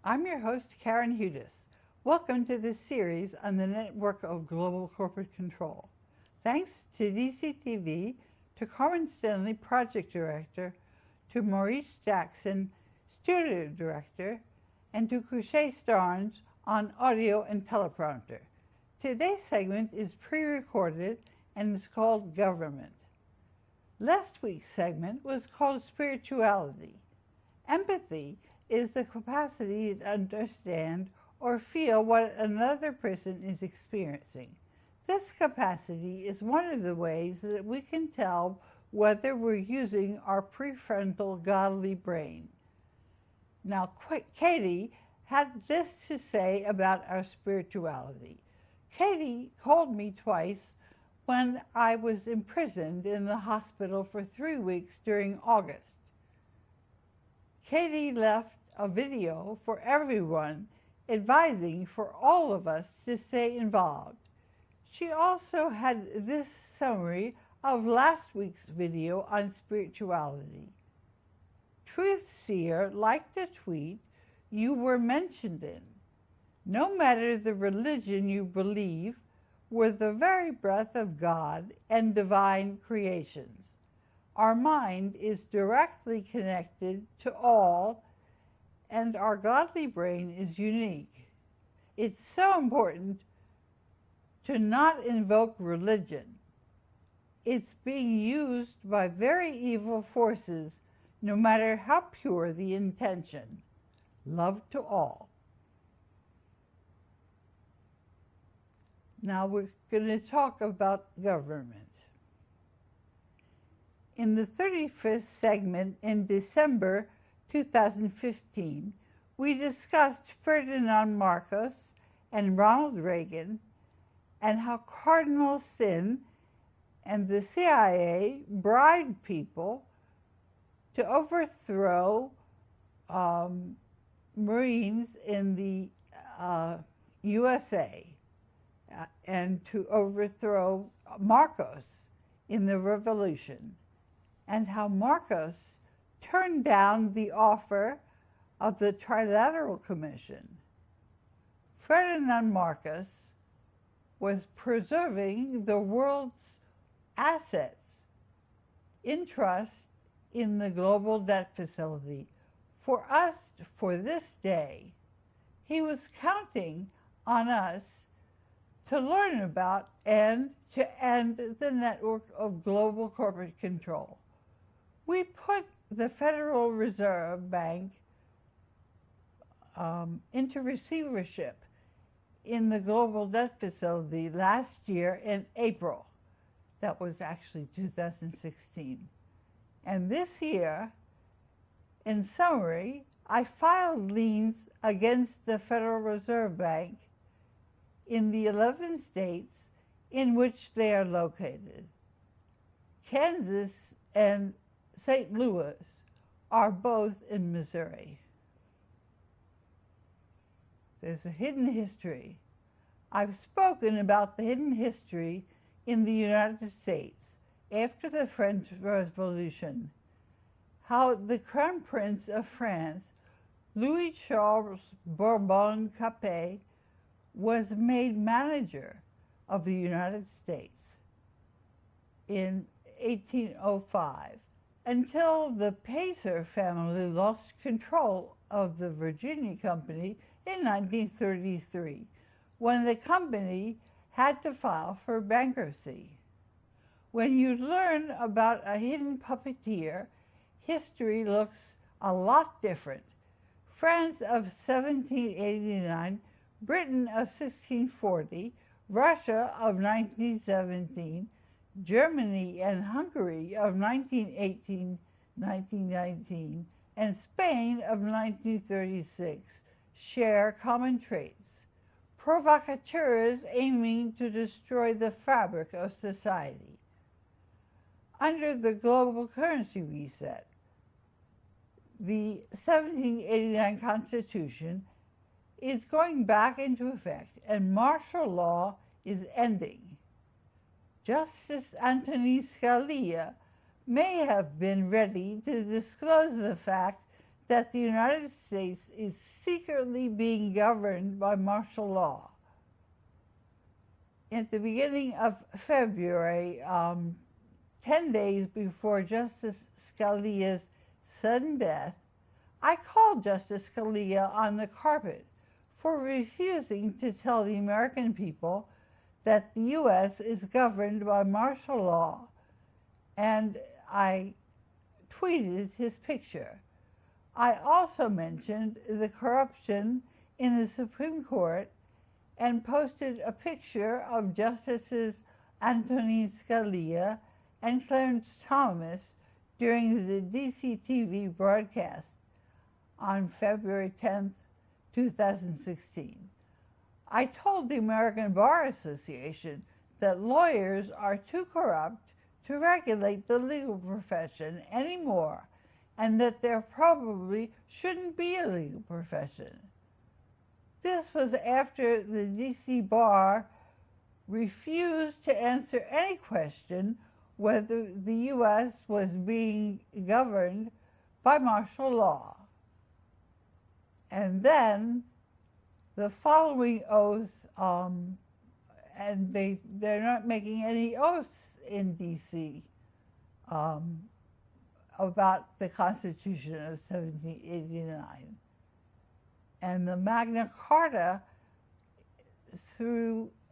I'm your host, Karen Hudes. Welcome to this series on the network of global corporate control. Thanks to DCTV, to Carmen Stanley, Project Director, to Maurice Jackson, Studio Director, and to Couchet Starnes on audio and teleprompter. Today's segment is pre-recorded and is called Government. Last week's segment was called Spirituality. Empathy is the capacity to understand or feel what another person is experiencing. This capacity is one of the ways that we can tell whether we're using our prefrontal godly brain. Now, Katie had this to say about our spirituality. Katie called me twice when I was imprisoned in the hospital for 3 weeks during August. Katie left a video for everyone, advising for all of us to stay involved. She also had this summary of last week's video on spirituality. Truth Seer liked a tweet you were mentioned in. No matter the religion you believe, we're the very breath of God and divine creations. Our mind is directly connected to all, and our godly brain is unique. It's so important to not invoke religion. It's being used by very evil forces, no matter how pure the intention. Love to all. Now we're going to talk about government. In the 35th segment in December 2015, we discussed Ferdinand Marcos and Ronald Reagan and how cardinal sin and the CIA bribed people to overthrow Marines in the USA and to overthrow Marcos in the revolution, and how Marcos turned down the offer of the Trilateral Commission. Ferdinand Marcos was preserving the world's assets in trust in the global debt facility for us for this day. He was counting on us to learn about and to end the network of global corporate control. We put the Federal Reserve Bank into receivership in the global debt facility last year in April. That was actually 2016. And this year, in summary, I filed liens against the Federal Reserve Bank in the 11 states in which they are located. Kansas and St. Louis are both in Missouri. There's a hidden history. I've spoken about the hidden history in the United States after the French Revolution, how the Crown Prince of France, Louis Charles Bourbon Capet, was made manager of the United States in 1805 until the Pacer family lost control of the Virginia Company in 1933, when the company had to file for bankruptcy. When you learn about a hidden puppeteer, history looks a lot different. France of 1789, Britain of 1640, Russia of 1917, Germany and Hungary of 1918-1919, and Spain of 1936 share common traits. Provocateurs aiming to destroy the fabric of society. Under the global currency reset, the 1789 Constitution is going back into effect and martial law is ending. Justice Antonin Scalia may have been ready to disclose the fact that the United States is secretly being governed by martial law. At the beginning of February, 10 days before Justice Scalia's sudden death, I called Justice Scalia on the carpet for refusing to tell the American people that the U.S. is governed by martial law, and I tweeted his picture. I also mentioned the corruption in the Supreme Court and posted a picture of Justices Antonin Scalia and Clarence Thomas during the DCTV broadcast on February 10, 2016. I told the American Bar Association that lawyers are too corrupt to regulate the legal profession anymore, and that there probably shouldn't be a legal profession. This was after the DC Bar refused to answer any question whether the U.S. was being governed by martial law. And then the following oath, and they're not making any oaths in D.C. About the Constitution of 1789. And the Magna Carta, through